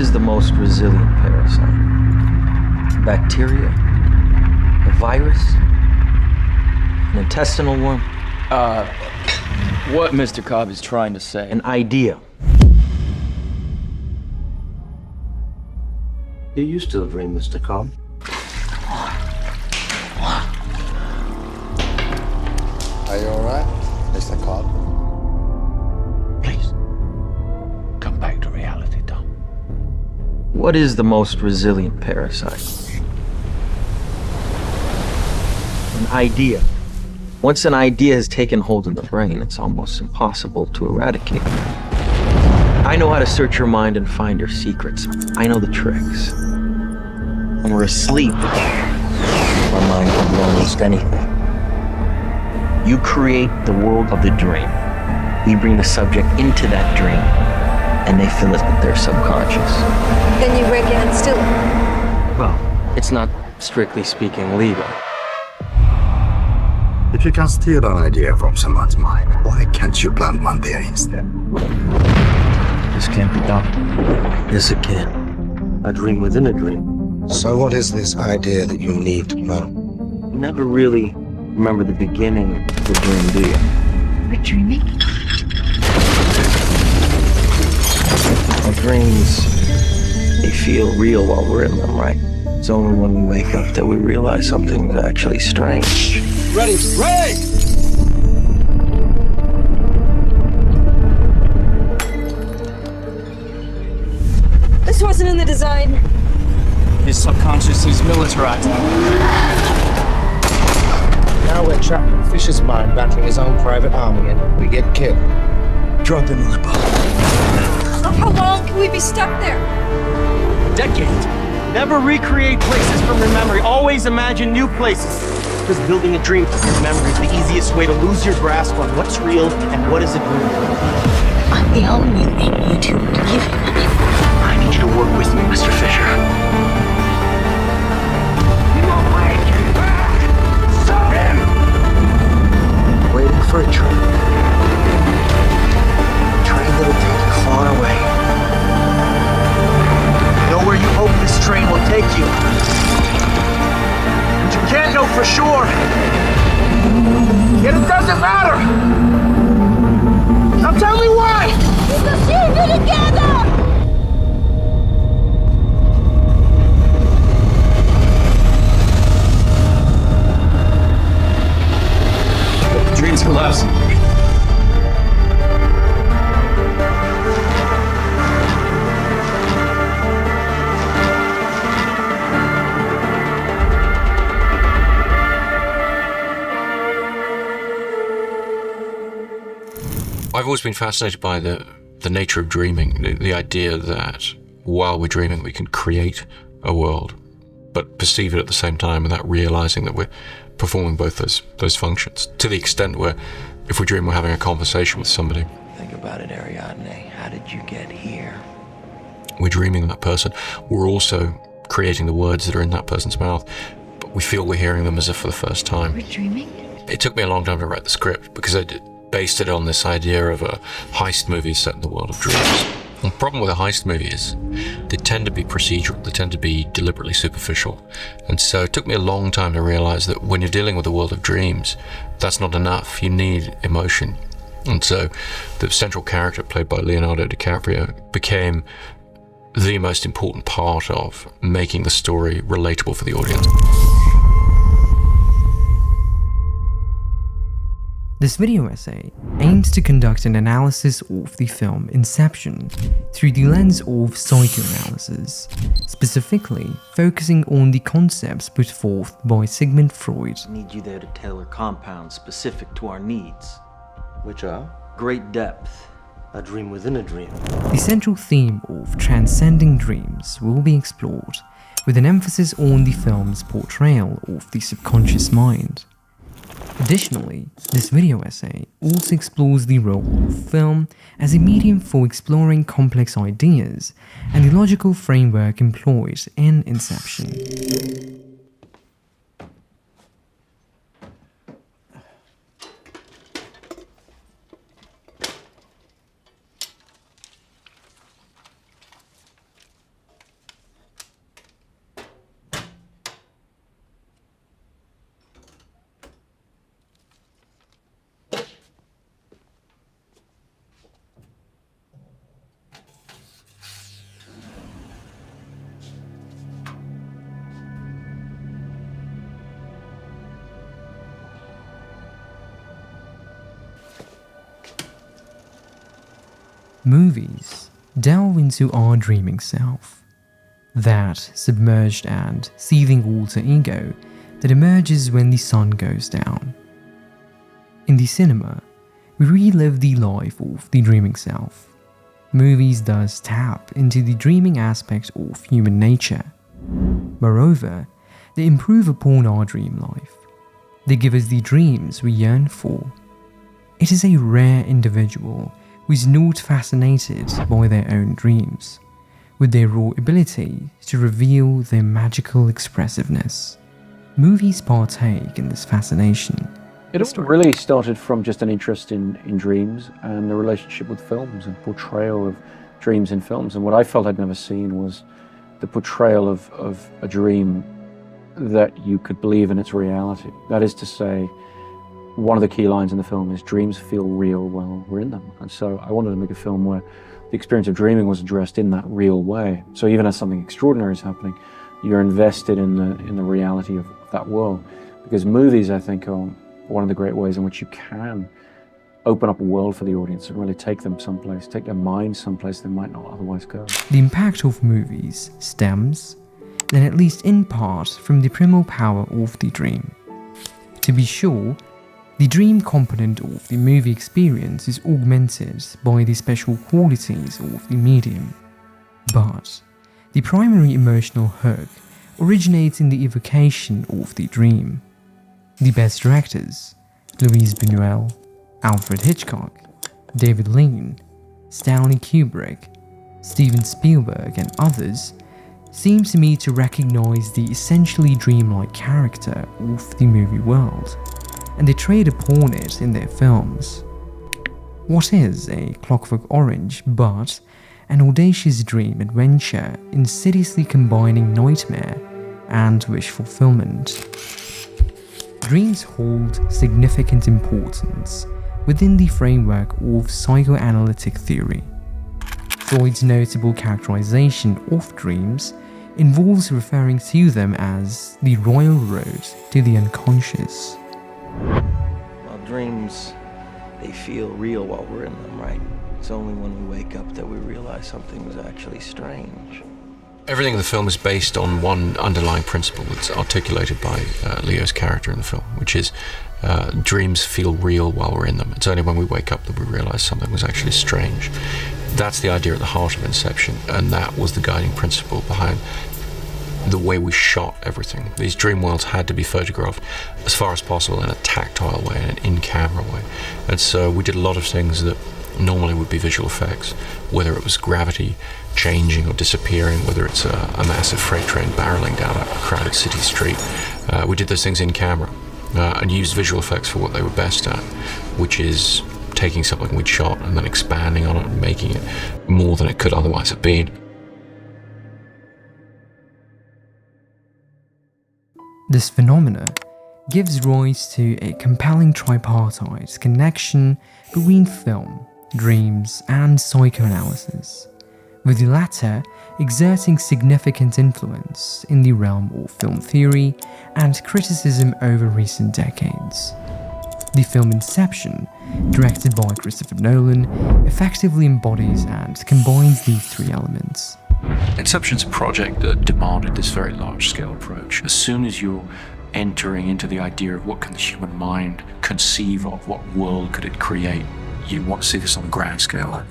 is the most resilient parasite? A bacteria? A virus? An intestinal worm? What Mr. Cobb is trying to say. An idea. Do you still dream, Mr. Cobb? Are you all right, Mr. Cobb? Please, come back to reality, Tom. What is the most resilient parasite? An idea. Once an idea has taken hold of the brain, it's almost impossible to eradicate. I know how to search your mind and find your secrets. I know the tricks. When we're asleep, our mind can do almost anything. You create the world of the dream. We bring the subject into that dream, and they fill it with their subconscious. Then you break in and steal it. Well, it's not strictly speaking legal. If you can steal an idea from someone's mind, why can't you plant one there instead? This can't be done. Yes, it can. A dream within a dream. So what is this idea that you need to know? You never really remember the beginning of the dream, do you? We're dreaming? Our dreams, they feel real while we're in them, right? It's only when we wake up that we realize something's actually strange. Ready! Ready! This wasn't in the design. His subconscious is militarized. Now we're trapped in Fisher's mind, battling his own private army, and we get killed. Drop them on the boat. For how long can we be stuck there? Decades. Never recreate places from your memory. Always imagine new places. Because building a dream from your memory is the easiest way to lose your grasp on what's real and what is a dream. I'm the only thing you two believe in. I need you to work with me, Mr. Fisher. Stop him! Waiting for a train. A train that'll take you far away. Know where you hope this train will take you. But you can't know for sure. Yet it doesn't matter. Now tell me why. Because you're together! Dreams collapse. I've always been fascinated by the nature of dreaming, the idea that while we're dreaming we can create a world, but perceive it at the same time without realizing that we're performing both those functions. To the extent where if we dream we're having a conversation with somebody. Think about it, Ariadne. How did you get here? We're dreaming that person. We're also creating the words that are in that person's mouth, but we feel we're hearing them as if for the first time. We're dreaming? It took me a long time to write the script because I based it on this idea of a heist movie set in the world of dreams. The problem with a heist movie is they tend to be procedural, they tend to be deliberately superficial. And so it took me a long time to realize that when you're dealing with the world of dreams, that's not enough. You need emotion. And so the central character played by Leonardo DiCaprio became the most important part of making the story relatable for the audience. This video essay aims to conduct an analysis of the film Inception through the lens of psychoanalysis, specifically focusing on the concepts put forth by Sigmund Freud. I need you there to tailor compounds specific to our needs. Which are? Great depth. A dream within a dream. The central theme of transcending dreams will be explored, with an emphasis on the film's portrayal of the subconscious mind. Additionally, this video essay also explores the role of film as a medium for exploring complex ideas and the logical framework employed in Inception. Movies delve into our dreaming self, that submerged and seething alter ego that emerges when the sun goes down. In the cinema, we relive the life of the dreaming self. Movies thus tap into the dreaming aspect of human nature. Moreover, they improve upon our dream life. They give us the dreams we yearn for. It is a rare individual who is not fascinated by their own dreams, with their raw ability to reveal their magical expressiveness. Movies partake in this fascination. It all really started from just an interest in dreams and the relationship with films and portrayal of dreams in films. And what I felt I'd never seen was the portrayal of a dream that you could believe in its reality. That is to say, one of the key lines in the film is dreams feel real while we're in them. And so I wanted to make a film where the experience of dreaming was addressed in that real way. So even as something extraordinary is happening, you're invested in the reality of that world. Because movies, I think, are one of the great ways in which you can open up a world for the audience and really take them someplace, take their minds someplace they might not otherwise go. The impact of movies stems, then at least in part, from the primal power of the dream. To be sure, the dream component of the movie experience is augmented by the special qualities of the medium. But the primary emotional hook originates in the evocation of the dream. The best directors, Louis Buñuel, Alfred Hitchcock, David Lean, Stanley Kubrick, Steven Spielberg and others, seem to me to recognize the essentially dreamlike character of the movie world, and they trade upon it in their films. What is A Clockwork Orange but an audacious dream adventure insidiously combining nightmare and wish fulfillment? Dreams hold significant importance within the framework of psychoanalytic theory. Freud's notable characterization of dreams involves referring to them as the royal road to the unconscious. Well, dreams, they feel real while we're in them, right? It's only when we wake up that we realize something was actually strange. Everything in the film is based on one underlying principle that's articulated by Leo's character in the film, which is dreams feel real while we're in them. It's only when we wake up that we realize something was actually strange. That's the idea at the heart of Inception, and that was the guiding principle behind the way we shot everything. These dream worlds had to be photographed as far as possible in a tactile way, in an in-camera way. And so we did a lot of things that normally would be visual effects, whether it was gravity changing or disappearing, whether it's a massive freight train barreling down a crowded city street. We did those things in camera and used visual effects for what they were best at, which is taking something we'd shot and then expanding on it and making it more than it could otherwise have been. This phenomena gives rise to a compelling tripartite connection between film, dreams, and psychoanalysis, with the latter exerting significant influence in the realm of film theory and criticism over recent decades. The film Inception, directed by Christopher Nolan, effectively embodies and combines these three elements. Inception's a project that demanded this very large-scale approach. As soon as you're entering into the idea of what can the human mind conceive of, what world could it create, you want to see this on a grand scale.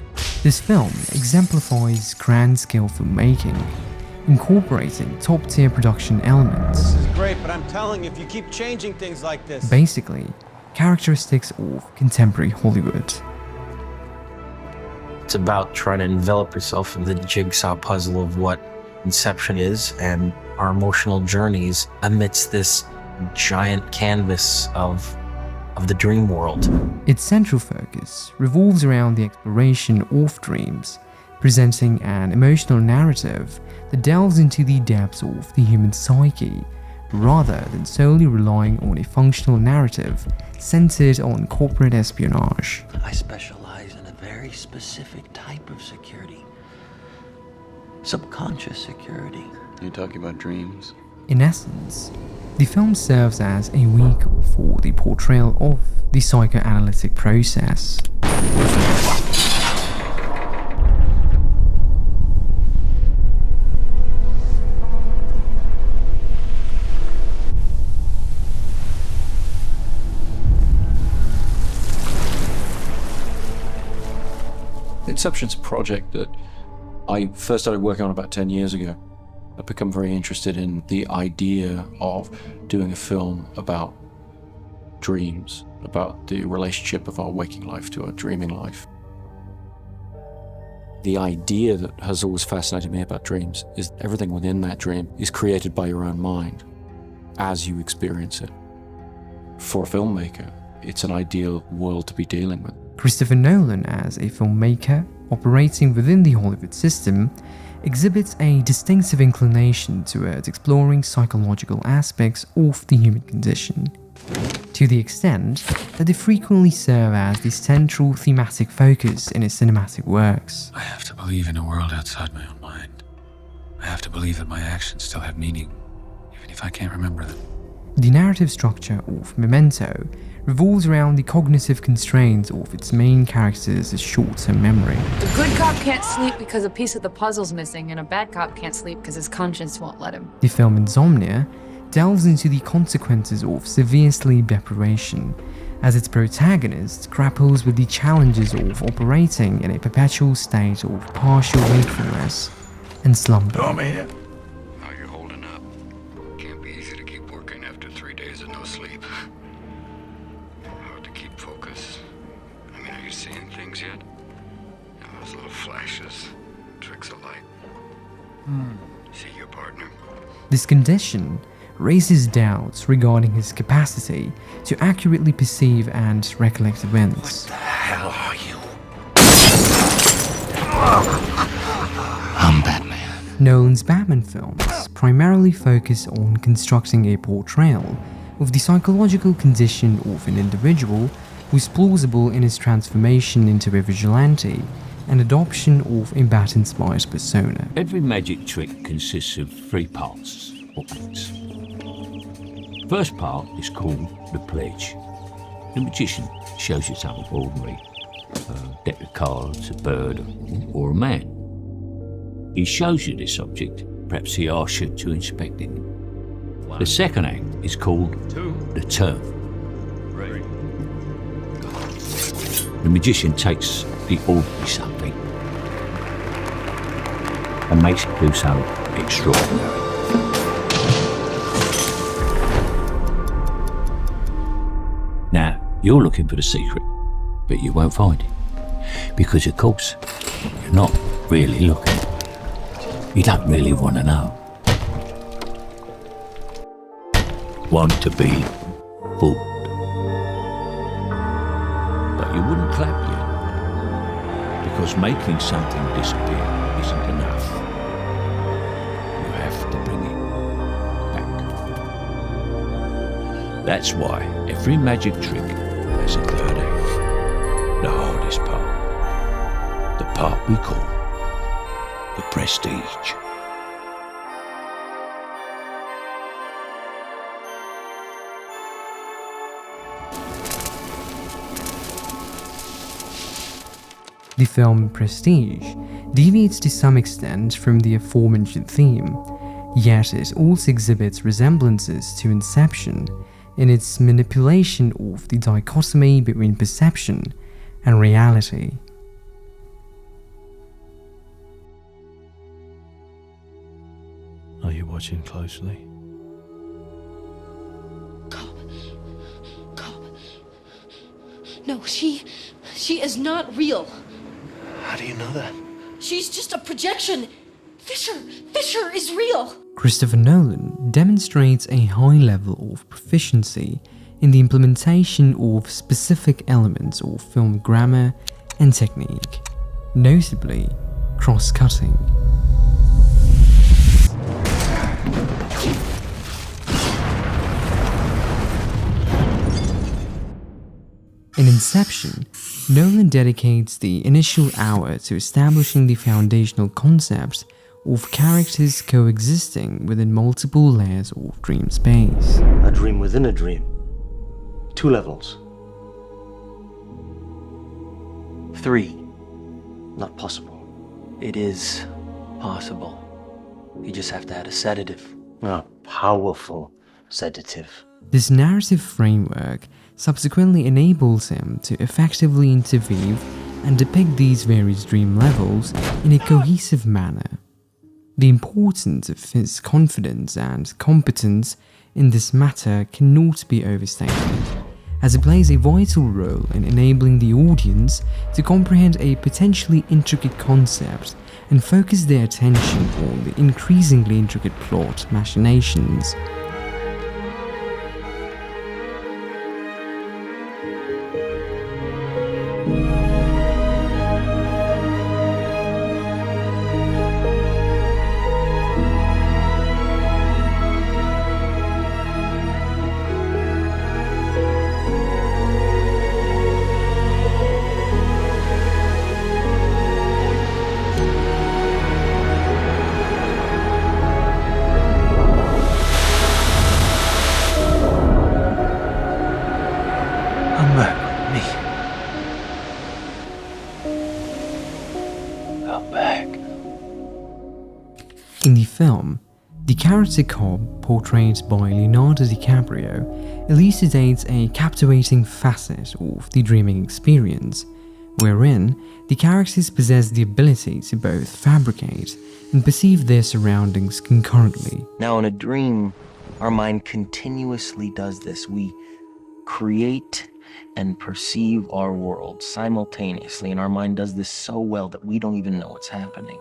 This film exemplifies grand-scale filmmaking, incorporating top-tier production elements. This is great, but I'm telling you, if you keep changing things like this... Basically, characteristics of contemporary Hollywood. It's about trying to envelop yourself in the jigsaw puzzle of what Inception is and our emotional journeys amidst this giant canvas of the dream world. Its central focus revolves around the exploration of dreams, presenting an emotional narrative that delves into the depths of the human psyche, rather than solely relying on a functional narrative centered on corporate espionage. I specialize in a very specific type of security. Subconscious security. You're talking about dreams? In essence, the film serves as a vehicle for the portrayal of the psychoanalytic process. Inception's a project that I first started working on about 10 years ago. I've become very interested in the idea of doing a film about dreams, about the relationship of our waking life to our dreaming life. The idea that has always fascinated me about dreams is everything within that dream is created by your own mind as you experience it. For a filmmaker, it's an ideal world to be dealing with. Christopher Nolan, as a filmmaker operating within the Hollywood system, exhibits a distinctive inclination towards exploring psychological aspects of the human condition, to the extent that they frequently serve as the central thematic focus in his cinematic works. I have to believe in a world outside my own mind. I have to believe that my actions still have meaning, even if I can't remember them. The narrative structure of Memento revolves around the cognitive constraints of its main character's short-term memory. A good cop can't sleep because a piece of the puzzle's missing, and a bad cop can't sleep because his conscience won't let him. The film Insomnia delves into the consequences of severe sleep deprivation, as its protagonist grapples with the challenges of operating in a perpetual state of partial wakefulness and slumber. Come here. How you holding up? Can't be easy to keep working after 3 days of no sleep. Hard to keep focus. I mean, are you seeing things yet? Those little flashes, tricks of light. See your partner? This condition raises doubts regarding his capacity to accurately perceive and recollect events. What the hell are you? I'm Batman. Nolan's Batman films primarily focus on constructing a portrayal of the psychological condition of an individual who is plausible in his transformation into a vigilante and adoption of a Bat-inspired persona. Every magic trick consists of 3 parts, or acts. First part is called the pledge. The magician shows you something ordinary, a deck of cards, a bird, or a man. He shows you this object, perhaps he asks you to inspect it. The second act is called the turn. The magician takes the ordinary something and makes it do something extraordinary. Now, you're looking for the secret, but you won't find it. Because, of course, you're not really looking. You don't really want to know. Want to be fooled. But you wouldn't clap yet, because making something disappear isn't enough. You have to bring it back. That's why every magic trick has a third act, the hardest part, the part we call the prestige. The film Prestige deviates to some extent from the aforementioned theme, yet it also exhibits resemblances to Inception in its manipulation of the dichotomy between perception and reality. Are you watching closely? Cobb. No, she is not real. How do you know that? She's just a projection. Fisher is real. Christopher Nolan demonstrates a high level of proficiency in the implementation of specific elements of film grammar and technique, notably cross-cutting. In Inception, Nolan dedicates the initial hour to establishing the foundational concept of characters coexisting within multiple layers of dream space. A dream within a dream. 2 levels. 3. Not possible. It is possible. You just have to add a sedative. A powerful sedative. This narrative framework subsequently enables him to effectively interweave and depict these various dream levels in a cohesive manner. The importance of his confidence and competence in this matter cannot be overstated, as it plays a vital role in enabling the audience to comprehend a potentially intricate concept and focus their attention on the increasingly intricate plot machinations. Come back with me. Come back. In the film, the character Cobb, portrayed by Leonardo DiCaprio, elucidates a captivating facet of the dreaming experience, wherein the characters possess the ability to both fabricate and perceive their surroundings concurrently. Now, in a dream, our mind continuously does this. We create and perceive our world simultaneously, and our mind does this so well that we don't even know what's happening.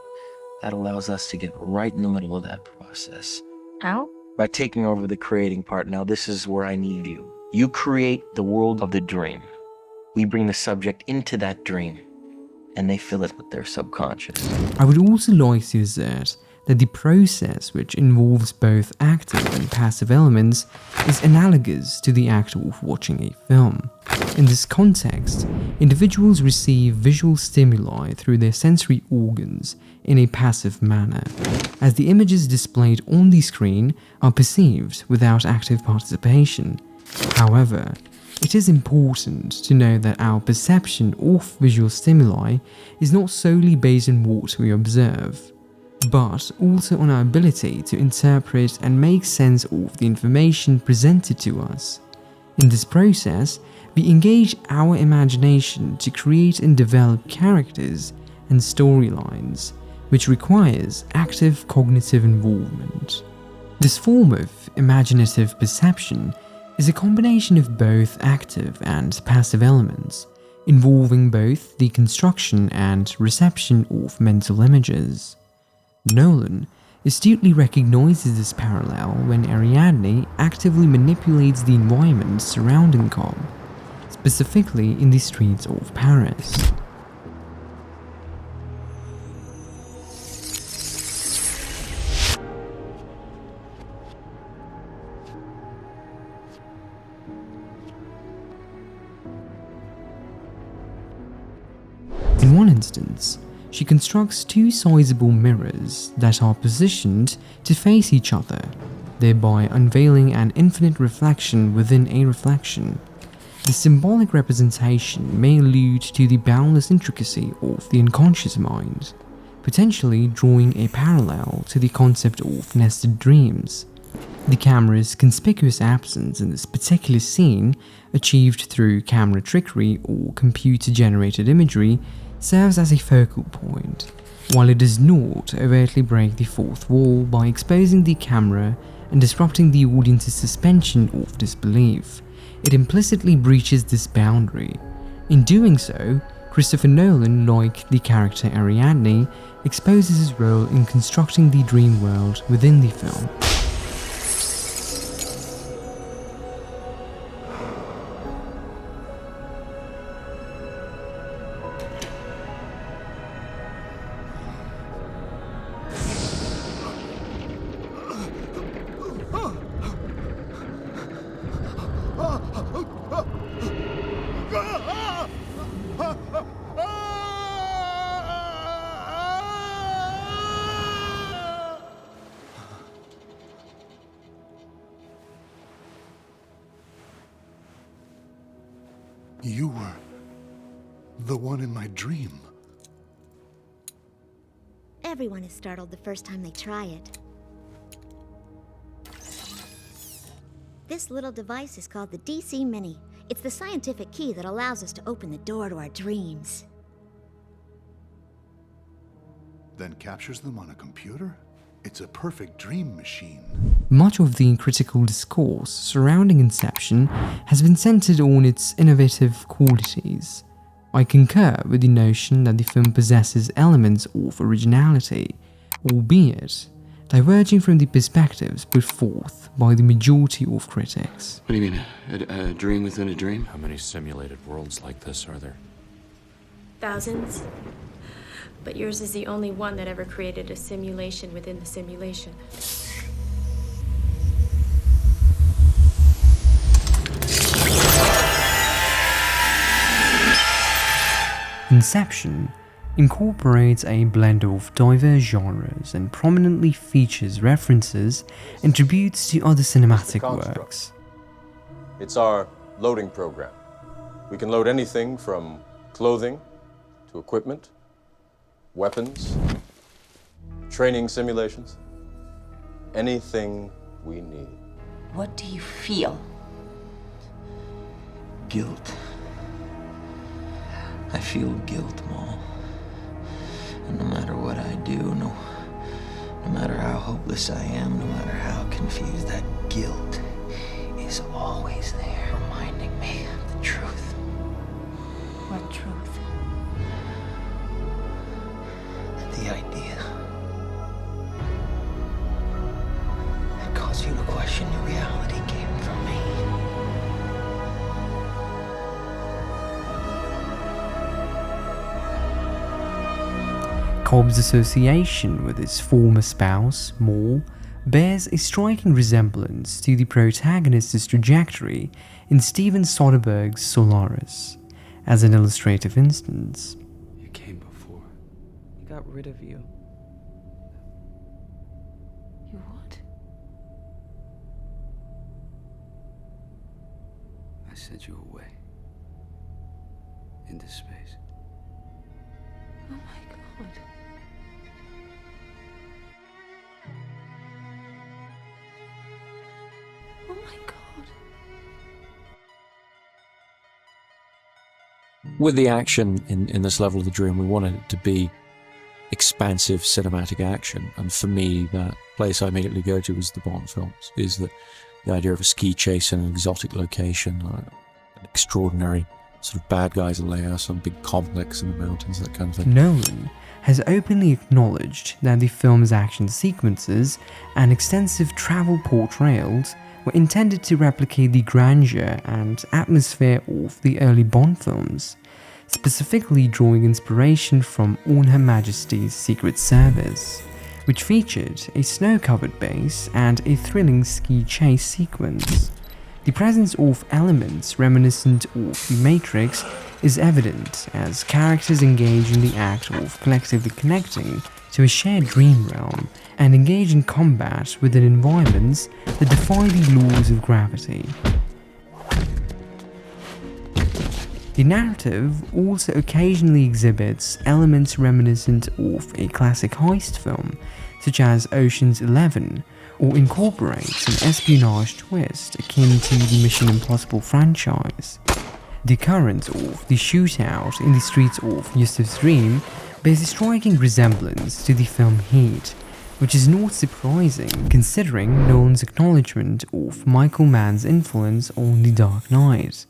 That allows us to get right in the middle of that process. How? By taking over the creating part. Now, this is where I need you. You create the world of the dream. We bring the subject into that dream, and they fill it with their subconscious. I would also like to assert that the process, which involves both active and passive elements, is analogous to the act of watching a film. In this context, individuals receive visual stimuli through their sensory organs in a passive manner, as the images displayed on the screen are perceived without active participation. However, it is important to know that our perception of visual stimuli is not solely based on what we observe, but also on our ability to interpret and make sense of the information presented to us. In this process, we engage our imagination to create and develop characters and storylines, which requires active cognitive involvement. This form of imaginative perception is a combination of both active and passive elements, involving both the construction and reception of mental images. Nolan astutely recognizes this parallel when Ariadne actively manipulates the environment surrounding Cobb, specifically in the streets of Paris. In one instance, she constructs two sizable mirrors that are positioned to face each other, thereby unveiling an infinite reflection within a reflection. The symbolic representation may allude to the boundless intricacy of the unconscious mind, potentially drawing a parallel to the concept of nested dreams. The camera's conspicuous absence in this particular scene, achieved through camera trickery or computer-generated imagery, serves as a focal point, while it does not overtly break the fourth wall by exposing the camera and disrupting the audience's suspension of disbelief. It implicitly breaches this boundary. In doing so, Christopher Nolan, like the character Ariadne, exposes his role in constructing the dream world within the film. You were the one in my dream. Everyone is startled the first time they try it. This little device is called the DC Mini. It's the scientific key that allows us to open the door to our dreams. then captures them on a computer? It's a perfect dream machine. Much of the critical discourse surrounding Inception has been centered on its innovative qualities. I concur with the notion that the film possesses elements of originality, albeit diverging from the perspectives put forth by the majority of critics. What do you mean, a dream within a dream? How many simulated worlds like this are there? Thousands. But yours is the only one that ever created a simulation within the simulation. Inception incorporates a blend of diverse genres and prominently features references and tributes to other cinematic works. It's our loading program. We can load anything from clothing to equipment, weapons, training simulations, anything we need. What do you feel? Guilt. I feel guilt, Mom. And no matter what I do, no matter how hopeless I am, no matter how confused, that guilt is always there, reminding me of the truth. What truth? The idea that caused you to question your reality came from me. Cobb's association with his former spouse, Moore, bears a striking resemblance to the protagonist's trajectory in Steven Soderbergh's Solaris. As an illustrative instance, You came before. He got rid of you. You what? I sent you away. Into space. Oh my God. Oh my God. With the action in this level of the dream, we wanted it to be expansive cinematic action. And for me, that place I immediately go to is the Bond films, is the idea of a ski chase in an exotic location, an extraordinary sort of bad guys lair, some big complex in the mountains, that kind of thing. Nolan has openly acknowledged that the film's action sequences and extensive travel portrayals were intended to replicate the grandeur and atmosphere of the early Bond films, specifically drawing inspiration from On Her Majesty's Secret Service, which featured a snow-covered base and a thrilling ski chase sequence. The presence of elements reminiscent of The Matrix is evident as characters engage in the act of collectively connecting to a shared dream realm and engage in combat within environments that defy the laws of gravity. The narrative also occasionally exhibits elements reminiscent of a classic heist film, such as Ocean's 11, or incorporates an espionage twist akin to the Mission Impossible franchise. The occurrence of the shootout in the streets of Yusuf's dream bears a striking resemblance to the film Heat, which is not surprising considering Nolan's acknowledgement of Michael Mann's influence on The Dark Knight.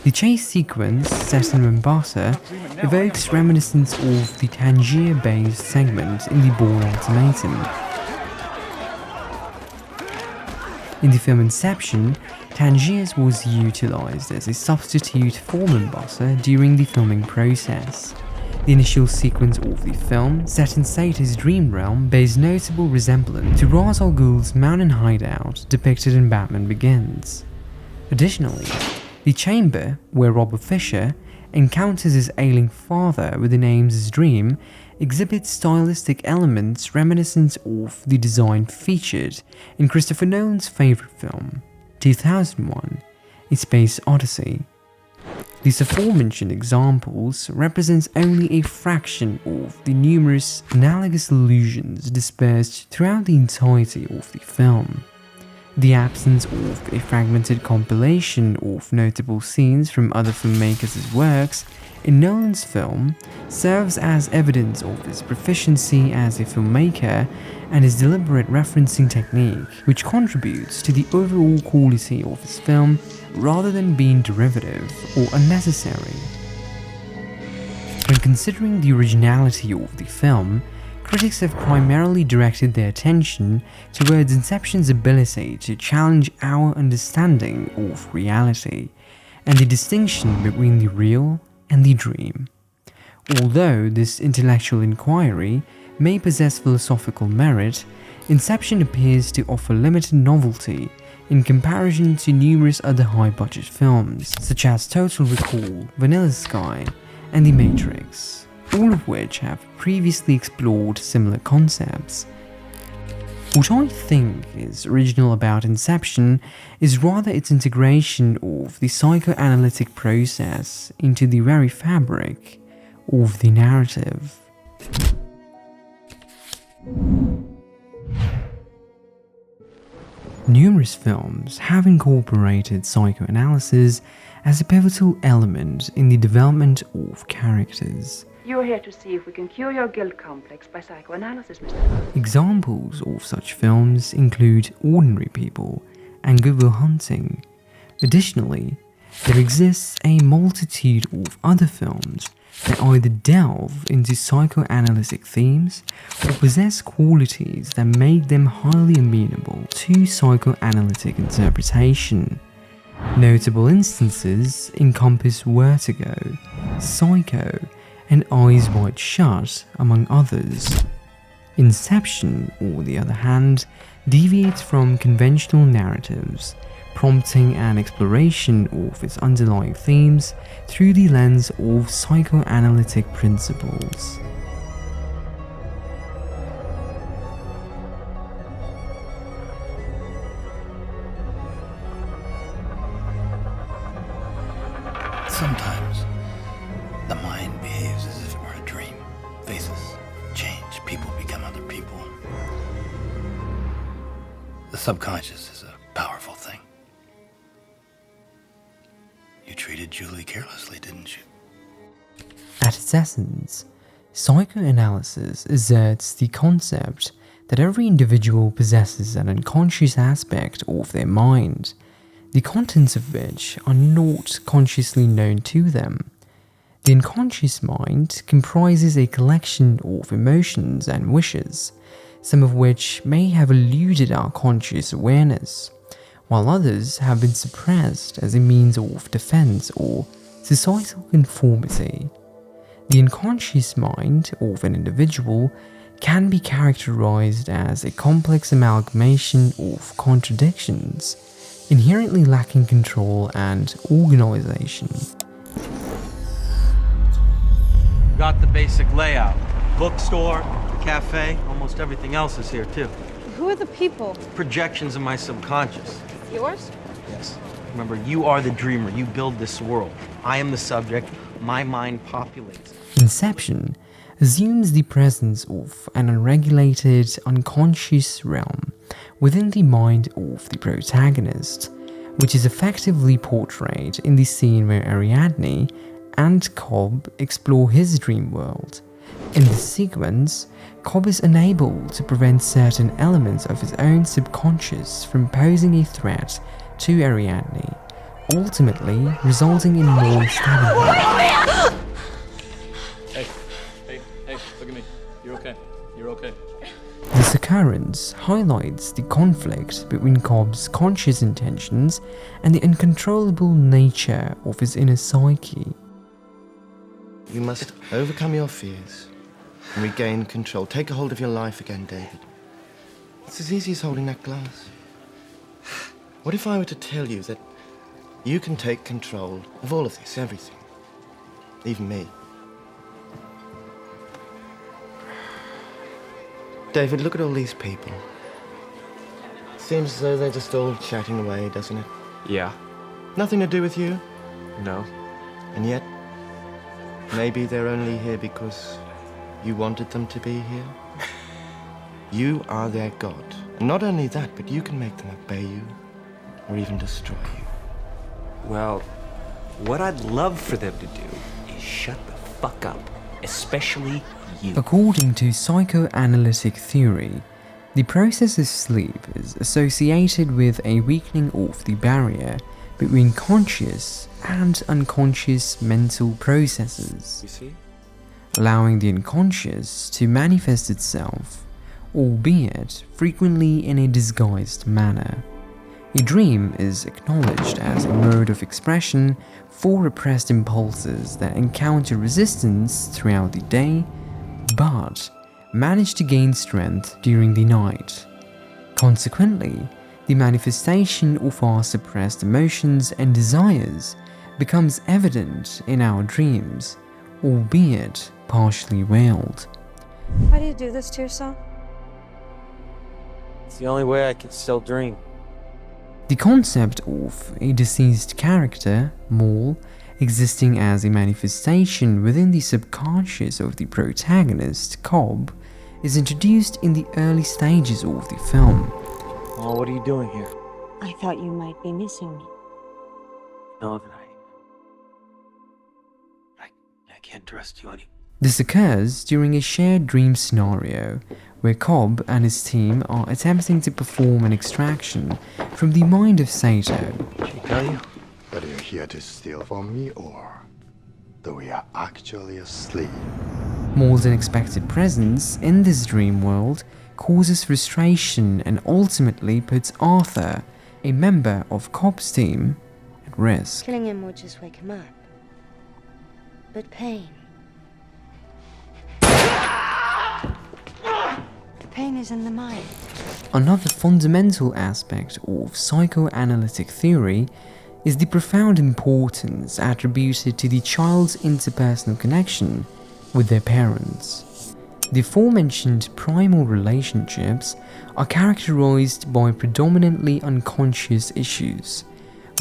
The chase sequence, set in Mombasa, evokes reminiscence of the Tangier-based segment in The Bourne Ultimatum. In the film Inception, Tangiers was utilized as a substitute for Mombasa during the filming process. The initial sequence of the film, set in Satyr's dream realm, bears notable resemblance to Ra's al Ghul's mountain hideout depicted in Batman Begins. Additionally, the chamber where Robert Fisher encounters his ailing father within Ames's dream exhibits stylistic elements reminiscent of the design featured in Christopher Nolan's favorite film, 2001: A Space Odyssey. These aforementioned examples represent only a fraction of the numerous analogous allusions dispersed throughout the entirety of the film. The absence of a fragmented compilation of notable scenes from other filmmakers' works in Nolan's film serves as evidence of his proficiency as a filmmaker and his deliberate referencing technique, which contributes to the overall quality of his film rather than being derivative or unnecessary. When considering the originality of the film, critics have primarily directed their attention towards Inception's ability to challenge our understanding of reality and the distinction between the real and the dream. Although this intellectual inquiry may possess philosophical merit, Inception appears to offer limited novelty in comparison to numerous other high-budget films, such as Total Recall, Vanilla Sky, and The Matrix, all of which have previously explored similar concepts. What I think is original about Inception is rather its integration of the psychoanalytic process into the very fabric of the narrative. Numerous films have incorporated psychoanalysis as a pivotal element in the development of characters. You're here to see if we can cure your guilt complex by psychoanalysis, Mr. Examples of such films include Ordinary People and Good Will Hunting. Additionally, there exists a multitude of other films that either delve into psychoanalytic themes or possess qualities that make them highly amenable to psychoanalytic interpretation. Notable instances encompass Vertigo, Psycho, and Eyes Wide Shut, among others. Inception, on the other hand, deviates from conventional narratives, prompting an exploration of its underlying themes through the lens of psychoanalytic principles. Sometimes the mind behaves as if it were a dream. Faces change, people become other people. The subconscious is a powerful thing. You treated Julie carelessly, didn't you? At its essence, psychoanalysis asserts the concept that every individual possesses an unconscious aspect of their mind, the contents of which are not consciously known to them. The unconscious mind comprises a collection of emotions and wishes, some of which may have eluded our conscious awareness, while others have been suppressed as a means of defense or societal conformity. The unconscious mind of an individual can be characterized as a complex amalgamation of contradictions, inherently lacking control and organization. Got the basic layout. Bookstore, cafe, almost everything else is here too. Who are the people? Projections of my subconscious. Yours? Yes. Remember, you are the dreamer. You build this world. I am the subject. My mind populates. Inception assumes the presence of an unregulated, unconscious realm within the mind of the protagonist, which is effectively portrayed in the scene where Ariadne and Cobb explore his dream world. In this sequence, Cobb is unable to prevent certain elements of his own subconscious from posing a threat to Ariadne, ultimately resulting in more stabbing her. Hey, look at me. You're okay. You're okay. This occurrence highlights the conflict between Cobb's conscious intentions and the uncontrollable nature of his inner psyche. You must overcome your fears and regain control. Take a hold of your life again, David. It's as easy as holding that glass. What if I were to tell you that you can take control of all of this, everything, even me? David, look at all these people. Seems as though they're just all chatting away, doesn't it? Yeah. Nothing to do with you? No. And yet, maybe they're only here because you wanted them to be here? You are their god. And not only that, but you can make them obey you, or even destroy you. Well, what I'd love for them to do is shut the fuck up, especially you. According to psychoanalytic theory, the process of sleep is associated with a weakening of the barrier between conscious and unconscious mental processes, You see? allowing the unconscious to manifest itself, albeit frequently in a disguised manner. A dream is acknowledged as a mode of expression for repressed impulses that encounter resistance throughout the day, but manage to gain strength during the night. Consequently, the manifestation of our suppressed emotions and desires becomes evident in our dreams, albeit partially veiled. Why do you do this to yourself? It's the only way I can still dream. The concept of a deceased character, Maul, existing as a manifestation within the subconscious of the protagonist, Cobb, is introduced in the early stages of the film. Oh, what are you doing here? I thought you might be missing me. Know that I can't trust you anymore. This occurs during a shared dream scenario, where Cobb and his team are attempting to perform an extraction from the mind of Sato. Did she tell you? That you're here to steal from me, or that we are actually asleep? Maul's unexpected presence in this dream world causes frustration and ultimately puts Arthur, a member of Cobb's team, at risk. Killing him would just wake him up. But pain. Pain is in the mind. Another fundamental aspect of psychoanalytic theory is the profound importance attributed to the child's interpersonal connection with their parents. The aforementioned primal relationships are characterized by predominantly unconscious issues,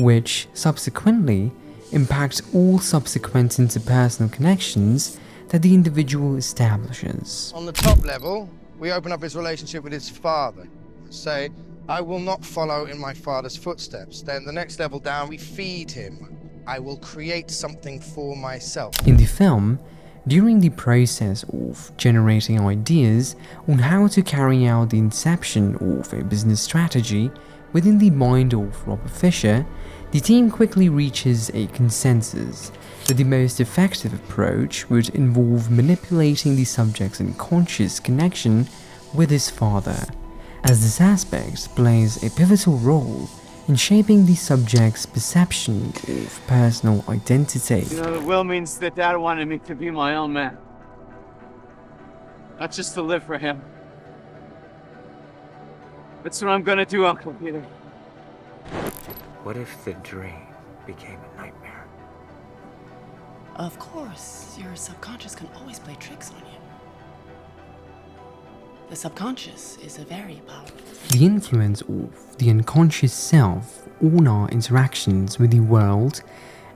which subsequently impact all subsequent interpersonal connections that the individual establishes. On the top level, we open up his relationship with his father. Say, I will not follow in my father's footsteps. Then the next level down, we feed him. I will create something for myself. In the film, during the process of generating ideas on how to carry out the inception of a business strategy within the mind of Robert Fisher, the team quickly reaches a consensus that the most effective approach would involve manipulating the subject's unconscious connection with his father, as this aspect plays a pivotal role in shaping the subject's perception of personal identity. You know, the will means that Dad wanted me to be my own man. Not just to live for him. That's what I'm gonna do, Uncle Peter. What if the dream became a nightmare? Of course, your subconscious can always play tricks on you. The subconscious is a very powerful. The influence of the unconscious self on our interactions with the world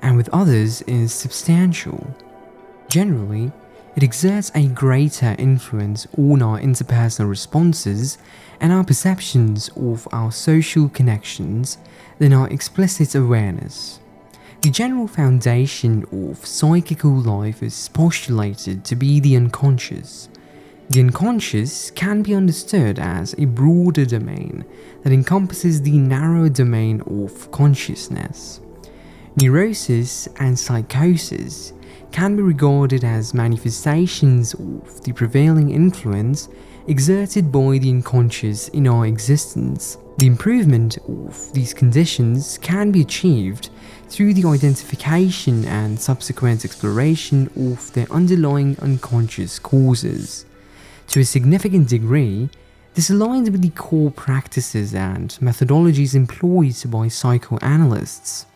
and with others is substantial. Generally, it exerts a greater influence on our interpersonal responses and our perceptions of our social connections than our explicit awareness. The general foundation of psychical life is postulated to be the unconscious. The unconscious can be understood as a broader domain that encompasses the narrow domain of consciousness. Neurosis and psychosis can be regarded as manifestations of the prevailing influence exerted by the unconscious in our existence. The improvement of these conditions can be achieved through the identification and subsequent exploration of their underlying unconscious causes. To a significant degree, this aligns with the core practices and methodologies employed by psychoanalysts.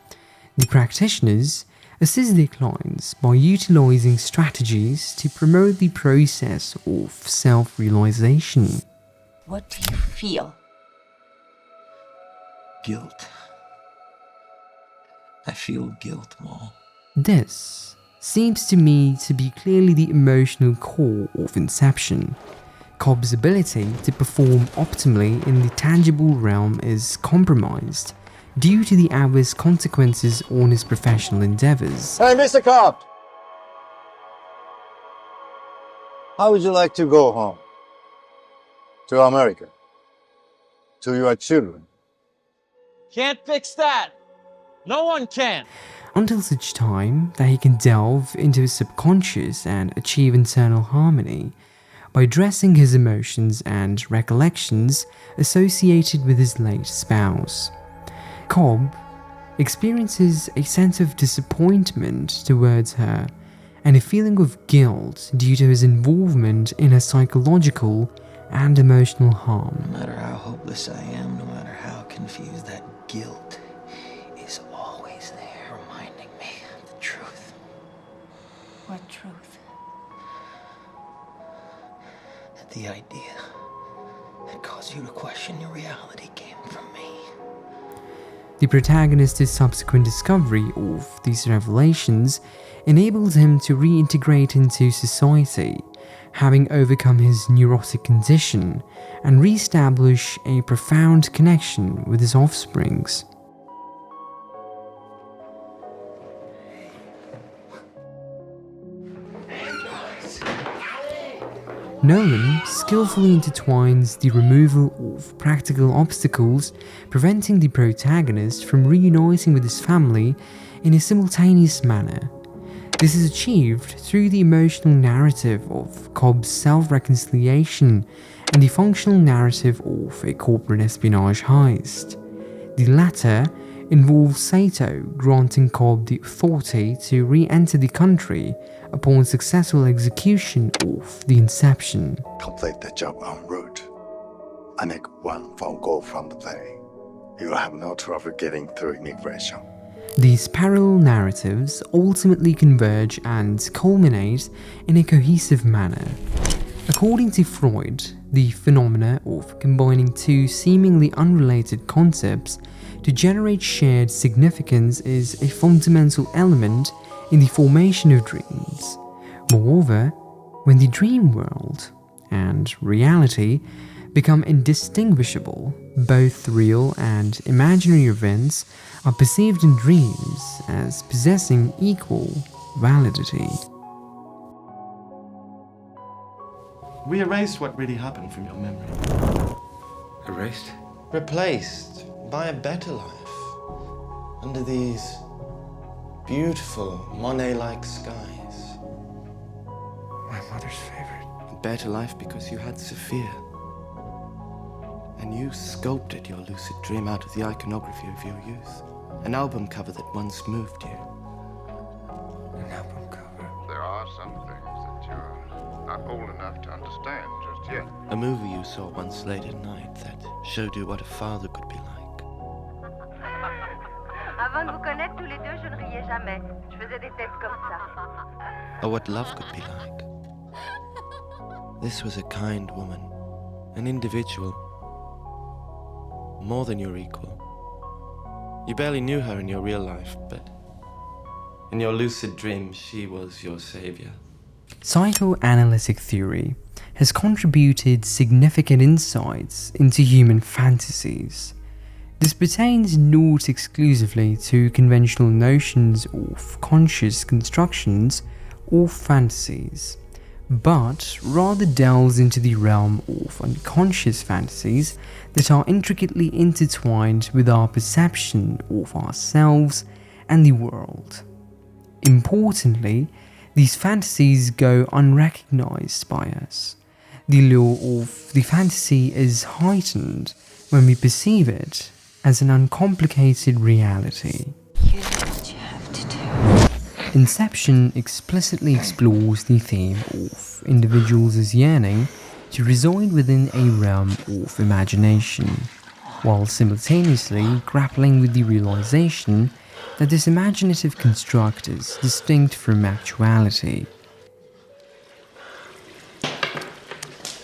The practitioners assist their clients by utilizing strategies to promote the process of self-realization. What do you feel? Guilt. I feel guilt, Maul. This seems to me to be clearly the emotional core of Inception. Cobb's ability to perform optimally in the tangible realm is compromised due to the adverse consequences on his professional endeavors. Hey, Mr. Cobb! How would you like to go home? To America? To your children? Can't fix that. No one can. Until such time that he can delve into his subconscious and achieve internal harmony by addressing his emotions and recollections associated with his late spouse. Cobb experiences a sense of disappointment towards her and a feeling of guilt due to his involvement in her psychological and emotional harm. No matter how hopeless I am, no matter how confused, that guilt is always there, reminding me of the truth. What truth? That the idea that caused you to question your reality came from me. The protagonist's subsequent discovery of these revelations enables him to reintegrate into society, having overcome his neurotic condition and re-establish a profound connection with his offsprings. Nolan skillfully intertwines the removal of practical obstacles, preventing the protagonist from reuniting with his family in a simultaneous manner. This is achieved through the emotional narrative of Cobb's self-reconciliation and the functional narrative of a corporate espionage heist. The latter involves Sato granting Cobb the authority to re-enter the country upon successful execution of the Inception. Complete the job en route. I make one phone call from the plane. You will have no trouble getting through immigration. These parallel narratives ultimately converge and culminate in a cohesive manner. According to Freud, the phenomena of combining two seemingly unrelated concepts to generate shared significance is a fundamental element in the formation of dreams. Moreover, when the dream world and reality become indistinguishable, both real and imaginary events are perceived in dreams as possessing equal validity. We erased what really happened from your memory. Erased? Replaced by a better life. Under these beautiful Monet-like skies. My mother's favorite. A better life because you had Sophia. And you sculpted your lucid dream out of the iconography of your youth. An album cover that once moved you. An album cover. There are some things that you're not old enough to understand just yet. A movie you saw once late at night that showed you what a father could be like. Avant de vous connaître tous les deux, je ne riais jamais. Je faisais des têtes comme ça. Or what love could be like. This was a kind woman, an individual, more than your equal. You barely knew her in your real life, but in your lucid dreams, she was your savior. Psychoanalytic theory has contributed significant insights into human fantasies. This pertains not exclusively to conventional notions of conscious constructions or fantasies, but rather delves into the realm of unconscious fantasies that are intricately intertwined with our perception of ourselves and the world. Importantly, these fantasies go unrecognized by us. The lure of the fantasy is heightened when we perceive it as an uncomplicated reality. You know what you have to do. Inception explicitly explores the theme of individuals' yearning to reside within a realm of imagination, while simultaneously grappling with the realization that this imaginative construct is distinct from actuality.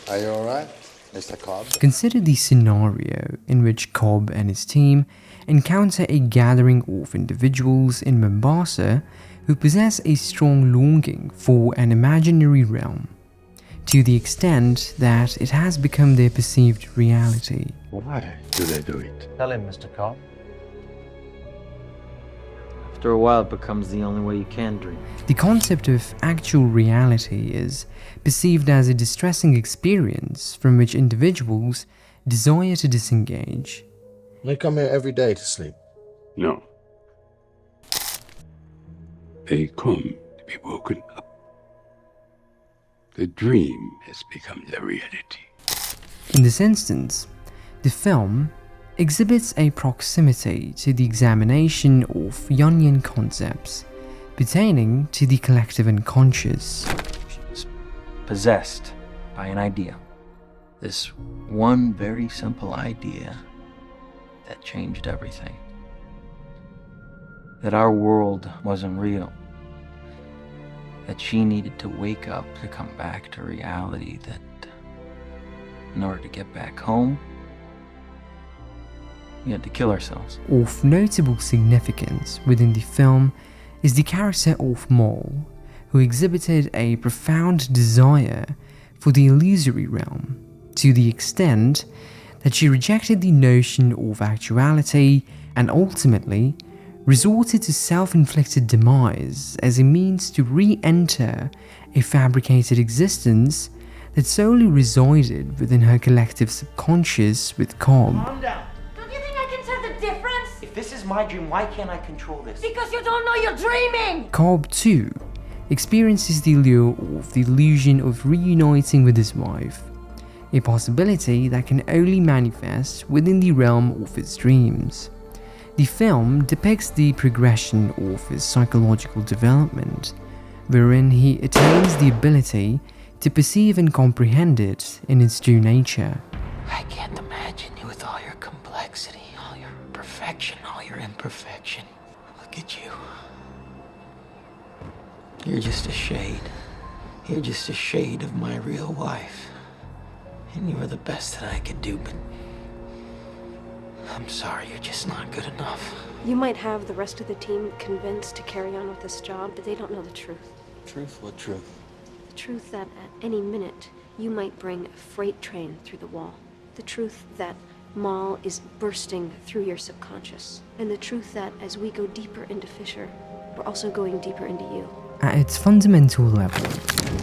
Are you alright, Mr. Cobb? Consider the scenario in which Cobb and his team encounter a gathering of individuals in Mombasa who possess a strong longing for an imaginary realm. to the extent that it has become their perceived reality. Why do they do it? Tell him, Mr. Cobb. After a while, it becomes the only way you can dream. The concept of actual reality is perceived as a distressing experience from which individuals desire to disengage. They come here every day to sleep. No. They come to be woken up. The dream has become the reality. In this instance, the film exhibits a proximity to the examination of Jungian concepts pertaining to the collective unconscious. She was possessed by an idea. This one very simple idea that changed everything. That our world wasn't real. That she needed to wake up to come back to reality, that in order to get back home, we had to kill ourselves. Of notable significance within the film is the character of Moll, who exhibited a profound desire for the illusory realm, to the extent that she rejected the notion of actuality and ultimately resorted to self-inflicted demise as a means to re-enter a fabricated existence that solely resided within her collective subconscious with Cobb. Calm down. Don't you think I can tell the difference? If this is my dream, why can't I control this? Because you don't know you're dreaming! Cobb, too, experiences the allure of the illusion of reuniting with his wife, a possibility that can only manifest within the realm of his dreams. The film depicts the progression of his psychological development, wherein he attains the ability to perceive and comprehend it in its true nature. I can't imagine you with all your complexity, all your perfection, all your imperfection. Look at you. You're just a shade. You're just a shade of my real wife. And you were the best that I could do, but I'm sorry, you're just not good enough. You might have the rest of the team convinced to carry on with this job, but they don't know the truth. Truth? What truth? The truth that at any minute, you might bring a freight train through the wall. The truth that Moll is bursting through your subconscious. And the truth that as we go deeper into Fisher, we're also going deeper into you. At its fundamental level,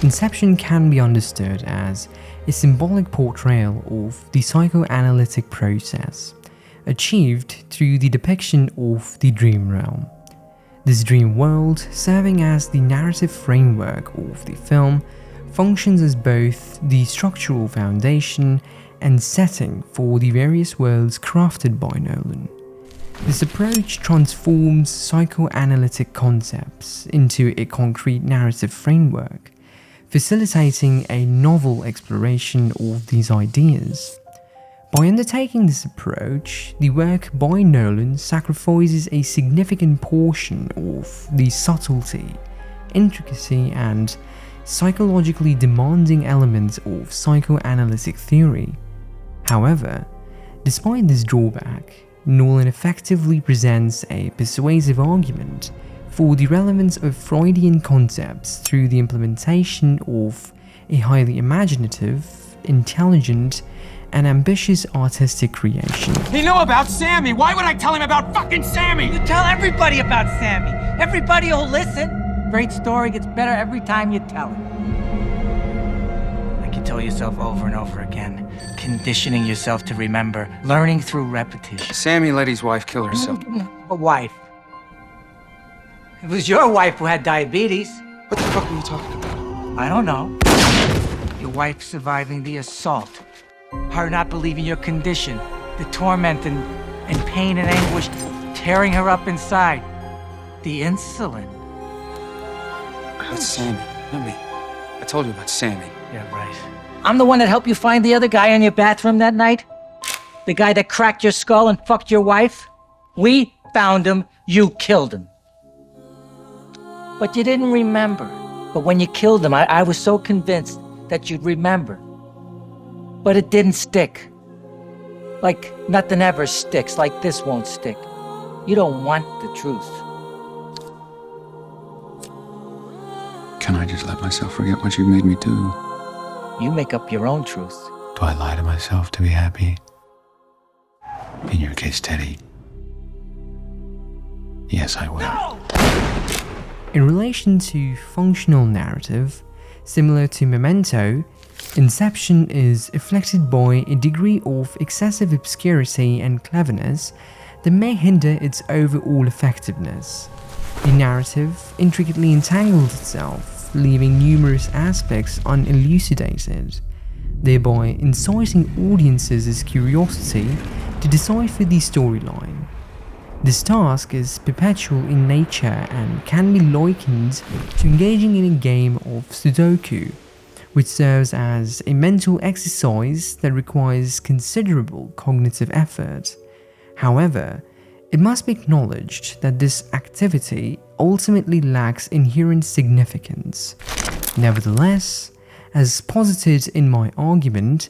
Inception can be understood as a symbolic portrayal of the psychoanalytic process, achieved through the depiction of the dream realm. This dream world, serving as the narrative framework of the film, functions as both the structural foundation and setting for the various worlds crafted by Nolan. This approach transforms psychoanalytic concepts into a concrete narrative framework, facilitating a novel exploration of these ideas. By undertaking this approach, the work by Nolan sacrifices a significant portion of the subtlety, intricacy, and psychologically demanding elements of psychoanalytic theory. However, despite this drawback, Nolan effectively presents a persuasive argument for the relevance of Freudian concepts through the implementation of a highly imaginative, intelligent, and ambitious artistic creation. He knew about Sammy! Why would I tell him about fucking Sammy? You tell everybody about Sammy! Everybody will listen! Great story gets better every time you tell it. Like you tell yourself over and over again, conditioning yourself to remember, learning through repetition. Sammy let his wife kill herself. A wife. It was your wife who had diabetes. What the fuck are you talking about? I don't know. Your wife surviving the assault. Her not believing your condition. The torment and pain and anguish tearing her up inside. The insulin. That's Sammy, not me. I told you about Sammy. Yeah, right. I'm the one that helped you find the other guy in your bathroom that night? The guy that cracked your skull and fucked your wife? We found him, you killed him. But you didn't remember. But when you killed him, I was so convinced that you'd remember. But it didn't stick. Like nothing ever sticks, like this won't stick. You don't want the truth. Can I just let myself forget what you made me do? You make up your own truth. Do I lie to myself to be happy? In your case, Teddy, yes, I will. In relation to functional narrative, similar to Memento, Inception is afflicted by a degree of excessive obscurity and cleverness that may hinder its overall effectiveness. The narrative intricately entangles itself, leaving numerous aspects unelucidated, thereby inciting audiences' curiosity to decipher the storyline. This task is perpetual in nature and can be likened to engaging in a game of Sudoku, which serves as a mental exercise that requires considerable cognitive effort. However, it must be acknowledged that this activity ultimately lacks inherent significance. Nevertheless, as posited in my argument,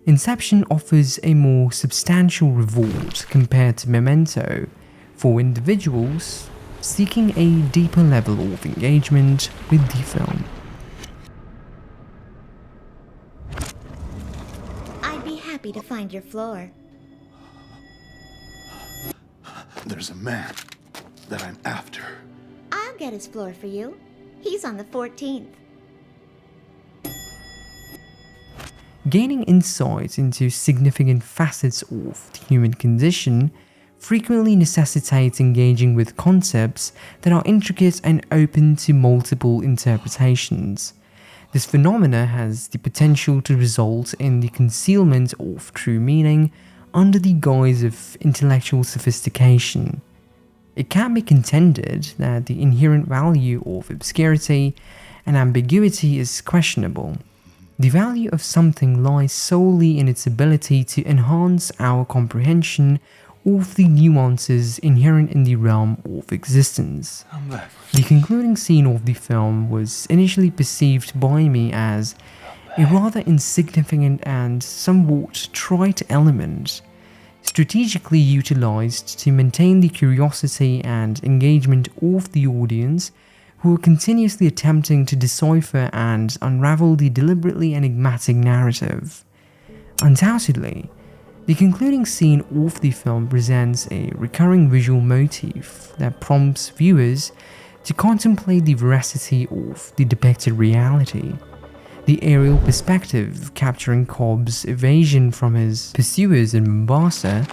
Inception offers a more substantial reward compared to Memento for individuals seeking a deeper level of engagement with the film. I'd be happy to find your floor. There's a man that I'm after. I'll get his floor for you. He's on the 14th. Gaining insight into significant facets of the human condition frequently necessitates engaging with concepts that are intricate and open to multiple interpretations. This phenomena has the potential to result in the concealment of true meaning under the guise of intellectual sophistication. It can be contended that the inherent value of obscurity and ambiguity is questionable. The value of something lies solely in its ability to enhance our comprehension of the nuances inherent in the realm of existence. The concluding scene of the film was initially perceived by me as a rather insignificant and somewhat trite element, strategically utilized to maintain the curiosity and engagement of the audience, who are continuously attempting to decipher and unravel the deliberately enigmatic narrative. Undoubtedly, the concluding scene of the film presents a recurring visual motif that prompts viewers to contemplate the veracity of the depicted reality. The aerial perspective capturing Cobb's evasion from his pursuers in Mombasa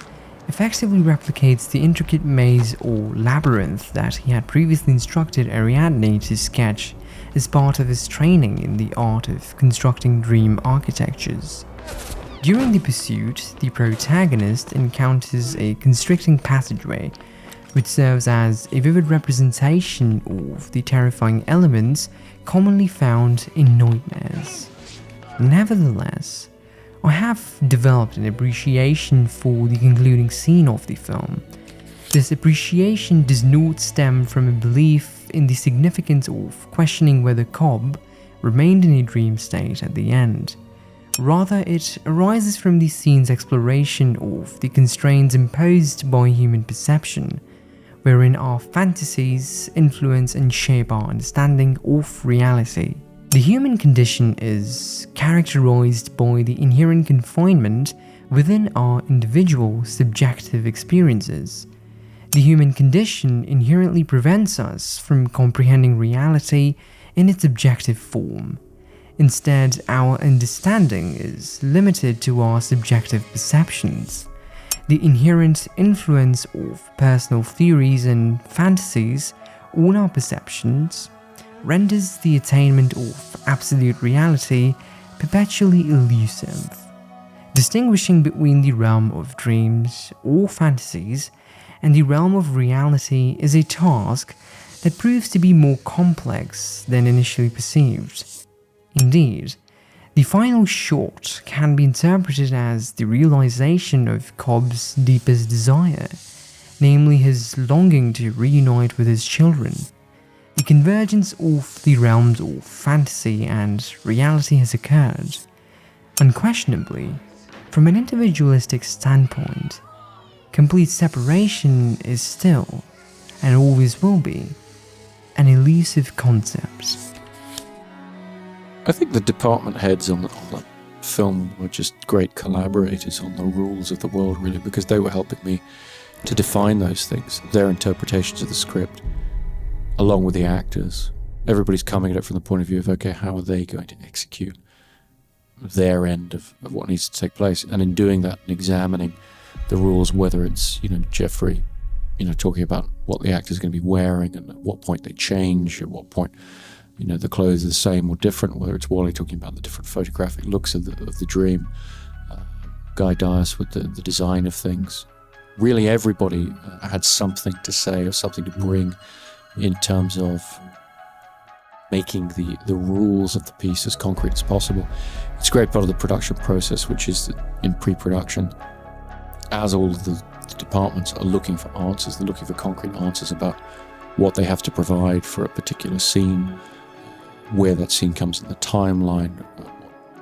effectively replicates the intricate maze or labyrinth that he had previously instructed Ariadne to sketch as part of his training in the art of constructing dream architectures. During the pursuit, the protagonist encounters a constricting passageway, which serves as a vivid representation of the terrifying elements commonly found in nightmares. Nevertheless, I have developed an appreciation for the concluding scene of the film. This appreciation does not stem from a belief in the significance of questioning whether Cobb remained in a dream state at the end. Rather, it arises from the scene's exploration of the constraints imposed by human perception, wherein our fantasies influence and shape our understanding of reality. The human condition is characterized by the inherent confinement within our individual subjective experiences. The human condition inherently prevents us from comprehending reality in its objective form. Instead, our understanding is limited to our subjective perceptions. The inherent influence of personal theories and fantasies on our perceptions renders the attainment of absolute reality perpetually elusive. Distinguishing between the realm of dreams or fantasies and the realm of reality is a task that proves to be more complex than initially perceived. Indeed, the final shot can be interpreted as the realization of Cobb's deepest desire, namely his longing to reunite with his children. The convergence of the realms of fantasy and reality has occurred. Unquestionably, from an individualistic standpoint, complete separation is still, and always will be, an elusive concept. I think the department heads on the film were just great collaborators on the rules of the world, really, because they were helping me to define those things, their interpretations of the script, along with the actors. Everybody's coming at it from the point of view of, okay, how are they going to execute their end of what needs to take place? And in doing that and examining the rules, whether it's, Jeffrey, talking about what the actor's going to be wearing and at what point they change, at what point, the clothes are the same or different, whether it's Wally talking about the different photographic looks of the dream, Guy Dias with the design of things. Really everybody had something to say or something to bring in terms of making the rules of the piece as concrete as possible. It's a great part of the production process, which is in pre-production, as all of the departments are looking for answers, they're looking for concrete answers about what they have to provide for a particular scene, where that scene comes in the timeline,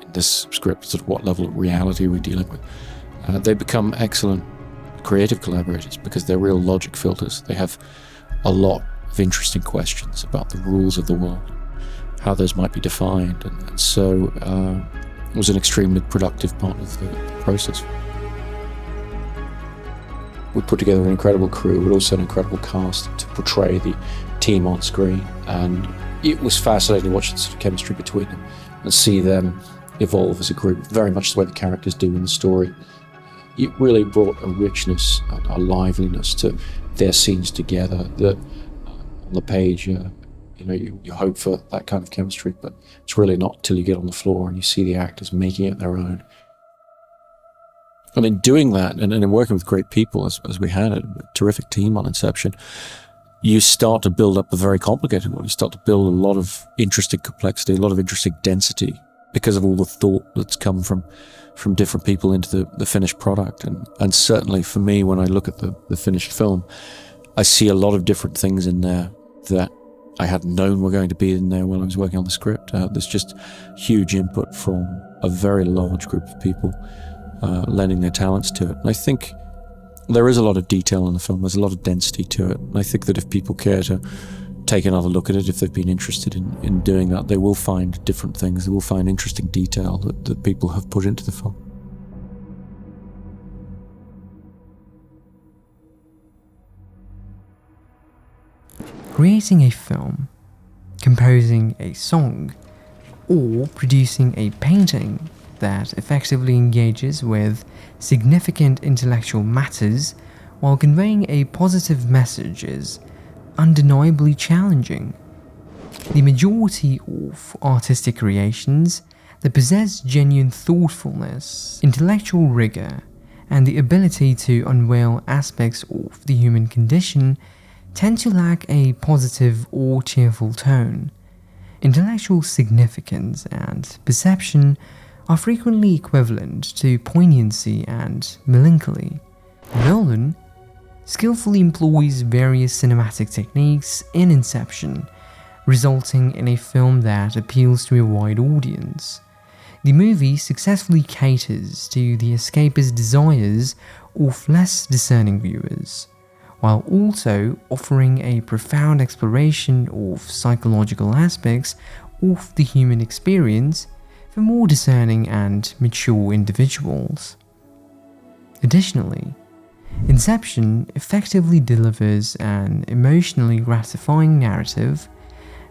in this script, sort of what level of reality we're dealing with. They become excellent creative collaborators because they're real logic filters. They have a lot of interesting questions about the rules of the world, how those might be defined, and so it was an extremely productive part of the process. We put together an incredible crew, but also an incredible cast to portray the team on screen, and it was fascinating watching the sort of chemistry between them and see them evolve as a group, very much the way the characters do in the story. It really brought a richness and a liveliness to their scenes together that on the page, you hope for that kind of chemistry, but it's really not till you get on the floor and you see the actors making it their own. And in doing that, and in working with great people, as we had, a terrific team on Inception, you start to build up a very complicated one. You start to build a lot of interesting complexity, a lot of interesting density, because of all the thought that's come from different people into the finished product. And certainly for me, when I look at the finished film, I see a lot of different things in there that I hadn't known were going to be in there while I was working on the script. There's just huge input from a very large group of people lending their talents to it. And I think there is a lot of detail in the film. There's a lot of density to it. And I think that if people care to take another look at it, if they've been interested in doing that, they will find different things. They will find interesting detail that people have put into the film. Creating a film, composing a song, or producing a painting that effectively engages with significant intellectual matters while conveying a positive message is undeniably challenging. The majority of artistic creations that possess genuine thoughtfulness, intellectual rigor, and the ability to unveil aspects of the human condition tend to lack a positive or cheerful tone. Intellectual significance and perception are frequently equivalent to poignancy and melancholy. Nolan skillfully employs various cinematic techniques in Inception, resulting in a film that appeals to a wide audience. The movie successfully caters to the escapist desires of less discerning viewers, while also offering a profound exploration of psychological aspects of the human experience for more discerning and mature individuals. Additionally, Inception effectively delivers an emotionally gratifying narrative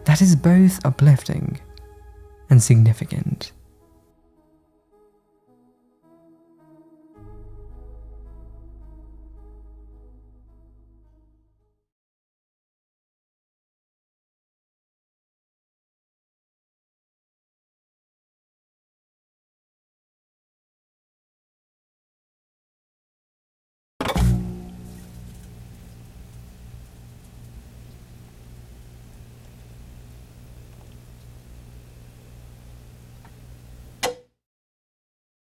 that is both uplifting and significant.